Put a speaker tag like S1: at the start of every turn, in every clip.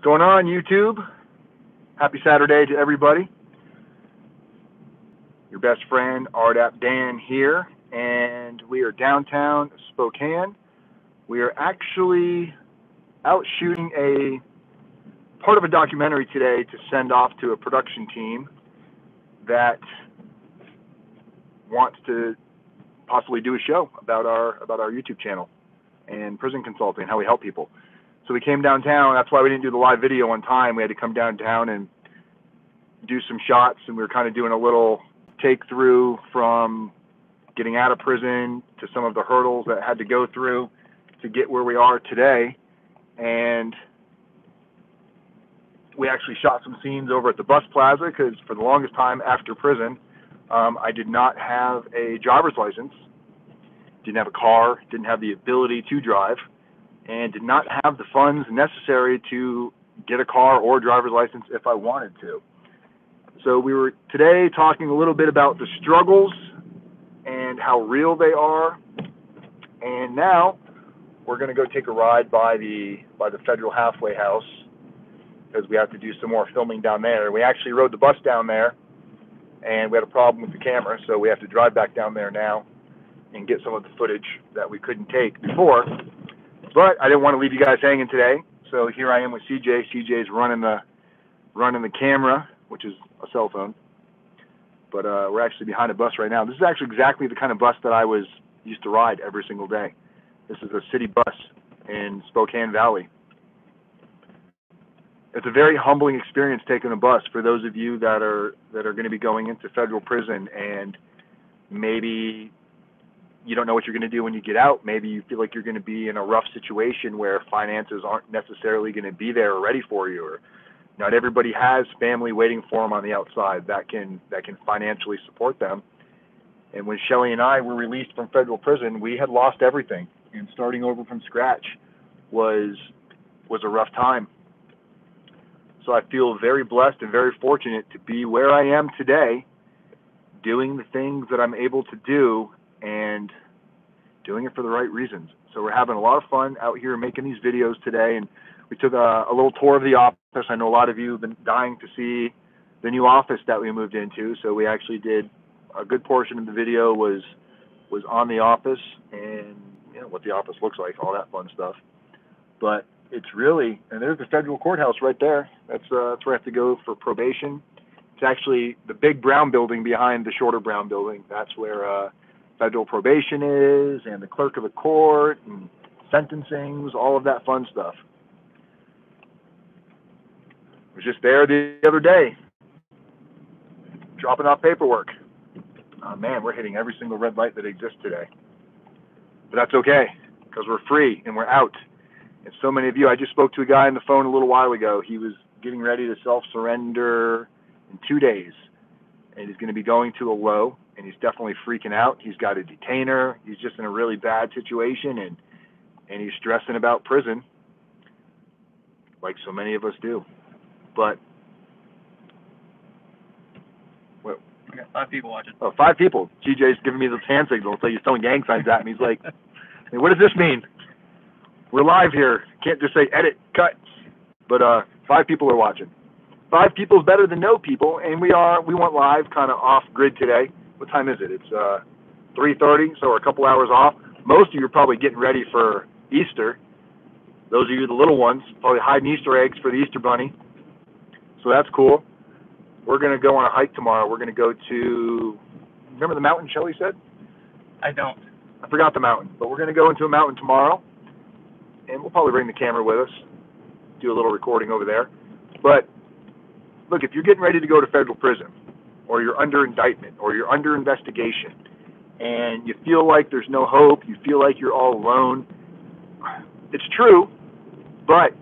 S1: Going on, YouTube? Happy Saturday to everybody. Your best friend, RDAP Dan here, and we are downtown Spokane. We are actually out shooting a part of a documentary today to send off to a production team that wants to possibly do a show about our YouTube channel and prison consulting, how we help people. So we came downtown. That's why we didn't do the live video on time. We had to come downtown and do some shots, and we were kind of doing a little take through from getting out of prison to some of the hurdles that had to go through to get where we are today. And we actually shot some scenes over at the bus plaza because for the longest time after prison, I did not have a driver's license, didn't have a car, didn't have the ability to drive, and did not have the funds necessary to get a car or a driver's license if I wanted to. So we were today talking a little bit about the struggles and how real they are, and now we're going to go take a ride by the federal halfway house because we have to do some more filming down there. We actually rode the bus down there, and we had a problem with the camera, so we have to drive back down there now and get some of the footage that we couldn't take before. But I didn't want to leave you guys hanging today, so here I am with CJ. CJ's running the camera, which is a cell phone. But we're actually behind a bus right now. This is actually exactly the kind of bus that I used to ride every single day. This is a city bus in Spokane Valley. It's a very humbling experience taking a bus for those of you that are going to be going into federal prison, and maybe you don't know what you're going to do when you get out. Maybe you feel like you're going to be in a rough situation where finances aren't necessarily going to be there or ready for you, or not everybody has family waiting for them on the outside that can financially support them. And when Shelly and I were released from federal prison, we had lost everything, and starting over from scratch was a rough time. So I feel very blessed and very fortunate to be where I am today, doing the things that I'm able to do and doing it for the right reasons. So we're having a lot of fun out here making these videos today, and we took a little tour of the office. I know a lot of you have been dying to see the new office that we moved into, so we actually did a good portion of the video was on the office and what the office looks like, all that fun stuff. But it's really, and there's the federal courthouse right there. That's where I have to go for probation. It's actually the big brown building behind the shorter brown building. That's where federal probation is, and the clerk of the court, and sentencings, all of that fun stuff. I was just there the other day, dropping off paperwork. Oh man, we're hitting every single red light that exists today. But that's okay, because we're free and we're out. And so many of you, I just spoke to a guy on the phone a little while ago. He was getting ready to self-surrender in 2 days, and he's going to be going to a low, and he's definitely freaking out. He's got a detainer. He's just in a really bad situation, and he's stressing about prison, like so many of us do. But what?
S2: I got 5 people watching.
S1: Oh, 5 people. GJ's giving me this hand signal, so he's throwing gang signs at me. He's like, hey, what does this mean? We're live here. Can't just say edit, cut. But 5 people are watching. 5 people is better than no people, and we went live kind of off grid today. What time is it? It's 3:30, so we're a couple hours off. Most of you are probably getting ready for Easter. Those of you, the little ones, probably hiding Easter eggs for the Easter bunny. So that's cool. We're going to go on a hike tomorrow. We're going to go to, remember the mountain Shelly said?
S2: I don't.
S1: I forgot the mountain, but we're going to go into a mountain tomorrow, and we'll probably bring the camera with us, do a little recording over there. But look, if you're getting ready to go to federal prison, or you're under indictment, or you're under investigation, and you feel like there's no hope, you feel like you're all alone, it's true, but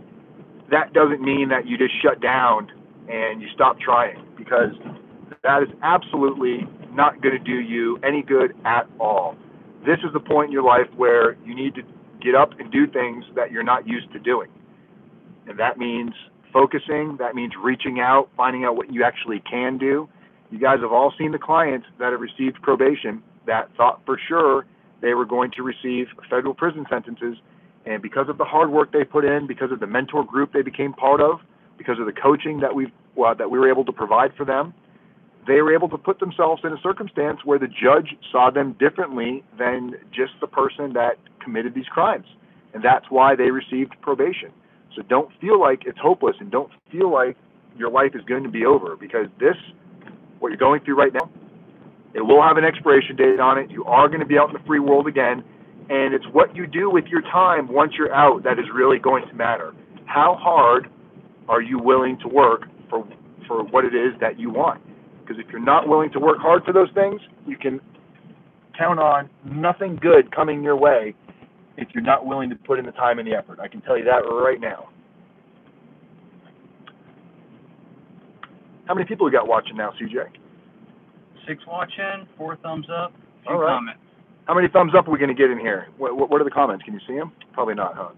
S1: that doesn't mean that you just shut down and you stop trying, because that is absolutely not going to do you any good at all. This is the point in your life where you need to get up and do things that you're not used to doing. And that means focusing, that means reaching out, finding out what you actually can do. You guys have all seen the clients that have received probation that thought for sure they were going to receive federal prison sentences, and because of the hard work they put in, because of the mentor group they became part of, because of the coaching that we were able to provide for them, they were able to put themselves in a circumstance where the judge saw them differently than just the person that committed these crimes. And that's why they received probation. So don't feel like it's hopeless, and don't feel like your life is going to be over, because what you're going through right now, it will have an expiration date on it. You are going to be out in the free world again, and it's what you do with your time once you're out that is really going to matter. How hard are you willing to work for what it is that you want? Because if you're not willing to work hard for those things, you can count on nothing good coming your way if you're not willing to put in the time and the effort. I can tell you that right now. How many people we got watching now, CJ?
S2: 6 watching, 4 thumbs up, 2
S1: All right.
S2: comments.
S1: How many thumbs up are we going to get in here? What are the comments? Can you see them? Probably not, huh?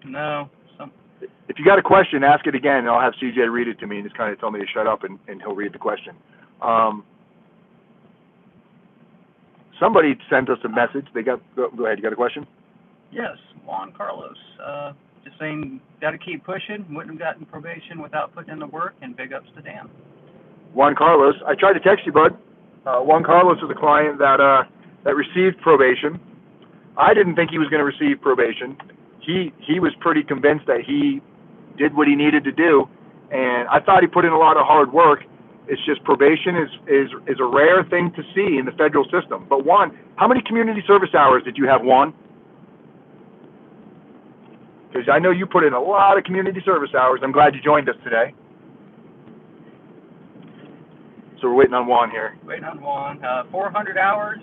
S2: No.
S1: If you got a question, ask it again, and I'll have CJ read it to me and just kind of tell me to shut up, and he'll read the question. Somebody sent us a message. Go ahead. You got a question?
S2: Yes, Juan Carlos. Just saying, got to keep pushing. Wouldn't have gotten probation without putting in the work, and big ups to Dan.
S1: Juan Carlos, I tried to text you, bud. Juan Carlos is a client that received probation. I didn't think he was going to receive probation. He was pretty convinced that he did what he needed to do, and I thought he put in a lot of hard work. It's just probation is a rare thing to see in the federal system. But Juan, how many community service hours did you have, Juan? Because I know you put in a lot of community service hours. I'm glad you joined us today. So we're waiting on Juan here.
S2: Waiting on Juan. 400 hours.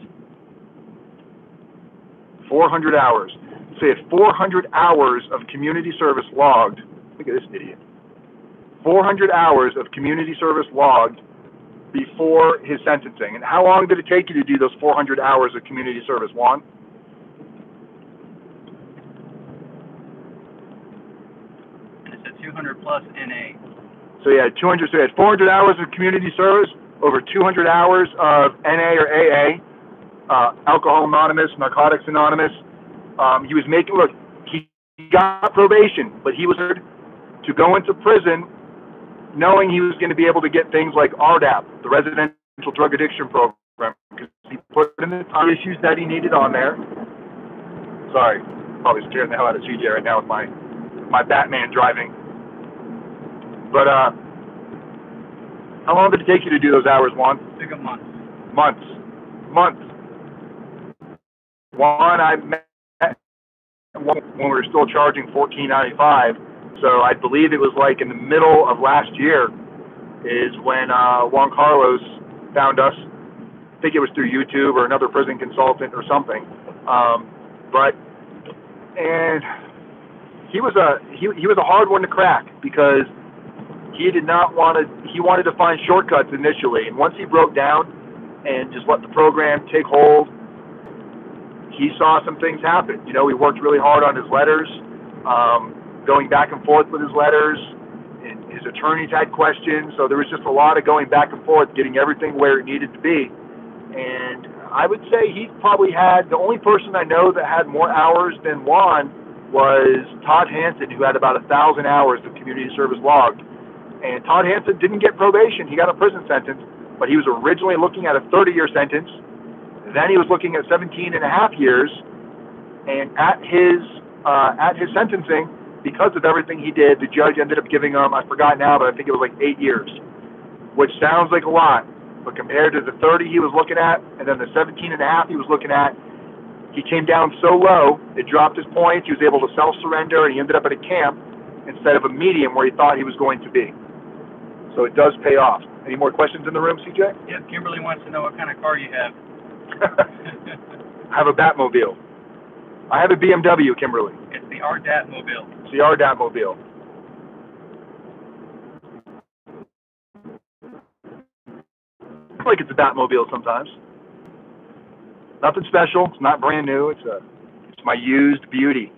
S1: 400 hours. So he had 400 hours of community service logged. Look at this idiot. 400 hours of community service logged before his sentencing. And how long did it take you to do those 400 hours of community service, Juan?
S2: It said 200 plus NA.
S1: So he had 200. So he had 400 hours of community service, over 200 hours of NA or AA, Alcohol Anonymous, Narcotics Anonymous. He was making, look, he got probation, but he was to go into prison knowing he was going to be able to get things like RDAP, the Residential Drug Addiction Program, because he put in the issues that he needed on there. Sorry, probably scaring the hell out of CJ right now with my Batman driving. But how long did it take you to do those hours, Juan?
S2: It took a month.
S1: Months. Juan, I met when we were still charging $14.95. So I believe it was like in the middle of last year is when Juan Carlos found us. I think it was through YouTube or another prison consultant or something. And he was a hard one to crack, because he wanted to find shortcuts initially, and once he broke down and just let the program take hold, he saw some things happen. You know, he worked really hard on his letters, going back and forth with his letters, and his attorneys had questions, so there was just a lot of going back and forth, getting everything where it needed to be. And I would say he probably had, the only person I know that had more hours than Juan was Todd Hansen, who had about 1,000 hours of community service logged. And Todd Hansen didn't get probation. He got a prison sentence, but he was originally looking at a 30-year sentence. Then he was looking at 17 and a half years. And at his sentencing, because of everything he did, the judge ended up giving him, I forgot now, but I think it was like 8 years, which sounds like a lot. But compared to the 30 he was looking at, and then the 17 and a half he was looking at, he came down so low, it dropped his points. He was able to self-surrender, and he ended up at a camp instead of a medium where he thought he was going to be. So it does pay off. Any more questions in the room, CJ?
S2: Yeah, Kimberly wants to know what kind of car you have.
S1: I have a Batmobile. I have a BMW, Kimberly.
S2: It's the RDAP mobile.
S1: It's the RDAP mobile. I feel like it's a Batmobile sometimes. Nothing special. It's not brand new. It's my used beauty.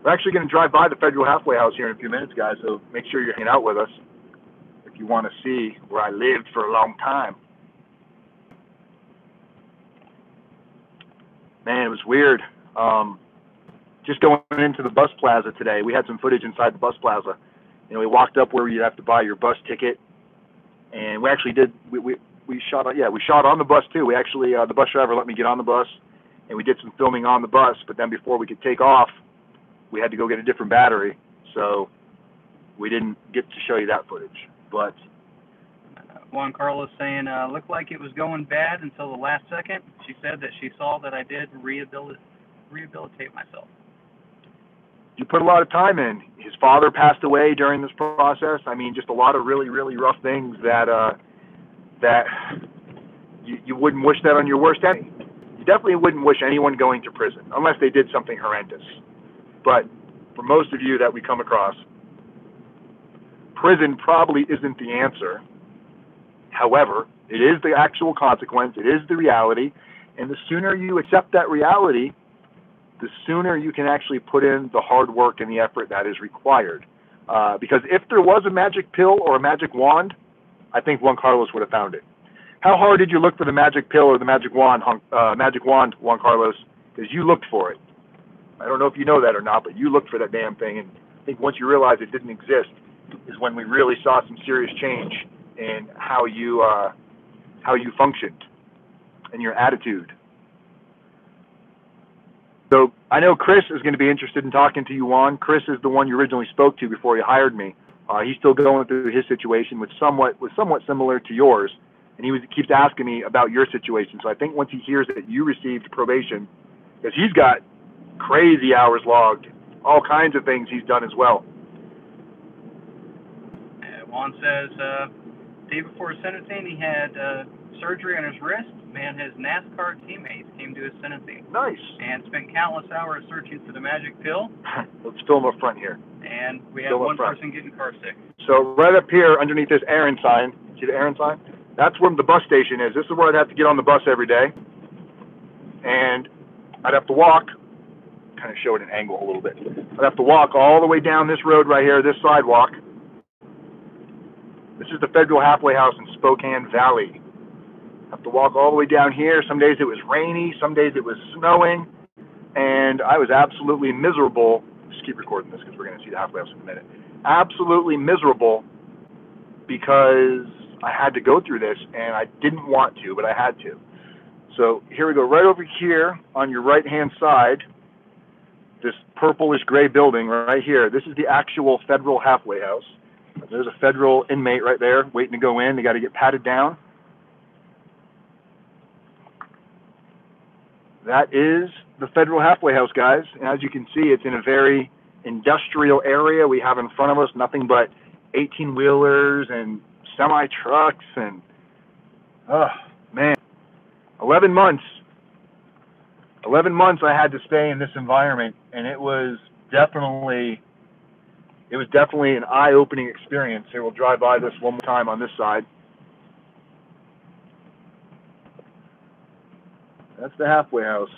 S1: We're actually going to drive by the Federal Halfway House here in a few minutes, guys, so make sure you're hanging out with us if you want to see where I lived for a long time. Man, it was weird. just going into the bus plaza today, we had some footage inside the bus plaza. You know, we walked up where you have to buy your bus ticket, and we actually did. We shot. Yeah, we shot on the bus too. We actually the bus driver let me get on the bus, and we did some filming on the bus. But then before we could take off, we had to go get a different battery, so we didn't get to show you that footage. But
S2: Juan Carlos saying, looked like it was going bad until the last second. She said that she saw that I did rehabilitate myself.
S1: You put a lot of time in. His father passed away during this process. I mean, just a lot of really, really rough things that that you wouldn't wish that on your worst enemy. You definitely wouldn't wish anyone going to prison unless they did something horrendous. But for most of you that we come across, prison probably isn't the answer. However, it is the actual consequence. It is the reality. And the sooner you accept that reality, the sooner you can actually put in the hard work and the effort that is required. Because if there was a magic pill or a magic wand, I think Juan Carlos would have found it. How hard did you look for the magic pill or the magic wand, Juan Carlos? Because you looked for it. I don't know if you know that or not, but you looked for that damn thing. And I think once you realized it didn't exist is when we really saw some serious change in how you functioned and your attitude. So I know Chris is going to be interested in talking to you, Juan. Chris is the one you originally spoke to before you hired me. He's still going through his situation, which was somewhat similar to yours, and he keeps asking me about your situation. So I think once he hears that you received probation, because he's got crazy hours logged, all kinds of things he's done as well.
S2: Juan says, day before his sentencing, he had surgery on his wrist. Man, his NASCAR teammates came to his sentencing.
S1: Nice.
S2: And spent countless hours searching for the magic pill.
S1: Let's film up front here.
S2: And we have one person getting car sick.
S1: So right up here underneath this Aaron sign, see the Aaron sign? That's where the bus station is. This is where I'd have to get on the bus every day. And I'd have to walk, kind of show it an angle a little bit. I'd have to walk all the way down this road right here, this sidewalk. This is the Federal Halfway House in Spokane Valley. I have to walk all the way down here. Some days it was rainy, some days it was snowing, and I was absolutely miserable. Just keep recording this because we're going to see the halfway house in a minute. Absolutely miserable because I had to go through this, and I didn't want to, but I had to. So here we go, right over here on your right-hand side, this purplish gray building right here. This is the actual Federal Halfway House. There's a federal inmate right there waiting to go in. They got to get patted down. That is the Federal Halfway House, guys. And as you can see, it's in a very industrial area. We have in front of us nothing but 18-wheelers and semi-trucks and, oh, man, 11 months. 11 months I had to stay in this environment, and it was definitely an eye-opening experience. Here, we'll drive by this one more time on this side. That's the halfway house.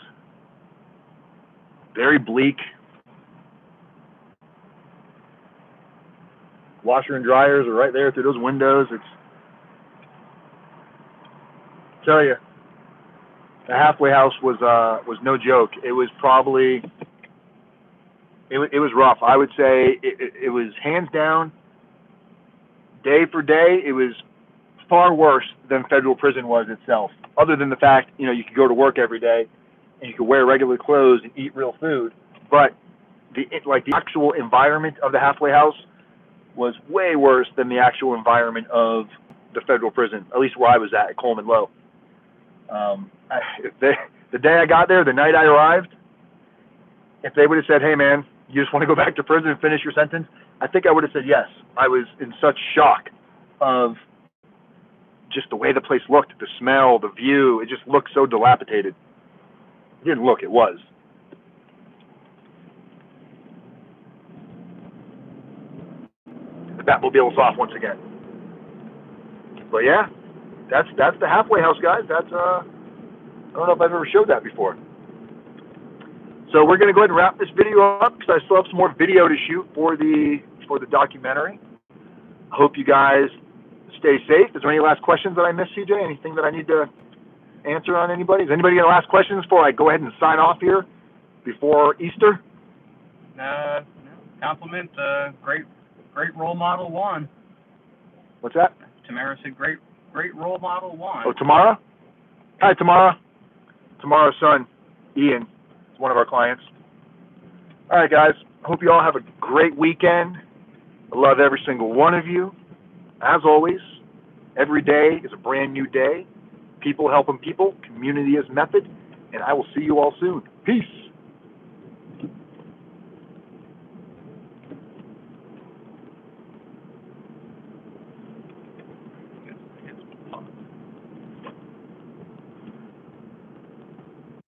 S1: Very bleak. Washer and dryers are right there through those windows. I tell you, the halfway house was no joke. It was probably, it was rough. I would say it was hands down, day for day, it was far worse than federal prison was itself. Other than the fact, you know, you could go to work every day and you could wear regular clothes and eat real food, but the actual environment of the halfway house was way worse than the actual environment of the federal prison, at least where I was at Coleman Low. The day I got there, the night I arrived, if they would have said, hey man, you just want to go back to prison and finish your sentence, I think I would have said yes. I was in such shock of just the way the place looked, the smell, the view. It just looked so dilapidated. It didn't look, it was. The Batmobile's off once again. But yeah, that's the halfway house, guys. That's I don't know if I've ever showed that before. So we're going to go ahead and wrap this video up because I still have some more video to shoot for the documentary. I hope you guys stay safe. Is there any last questions that I missed, CJ? Anything that I need to answer on anybody? Is anybody going to ask questions before I go ahead and sign off here before Easter?
S2: No, compliment, great role model one.
S1: What's that?
S2: Tamara said great role model one.
S1: Oh, Tamara? Hi, Tamara. Tamara's son, Ian, is one of our clients. All right, guys. Hope you all have a great weekend. I love every single one of you. As always, every day is a brand new day. People helping people. Community is method. And I will see you all soon. Peace.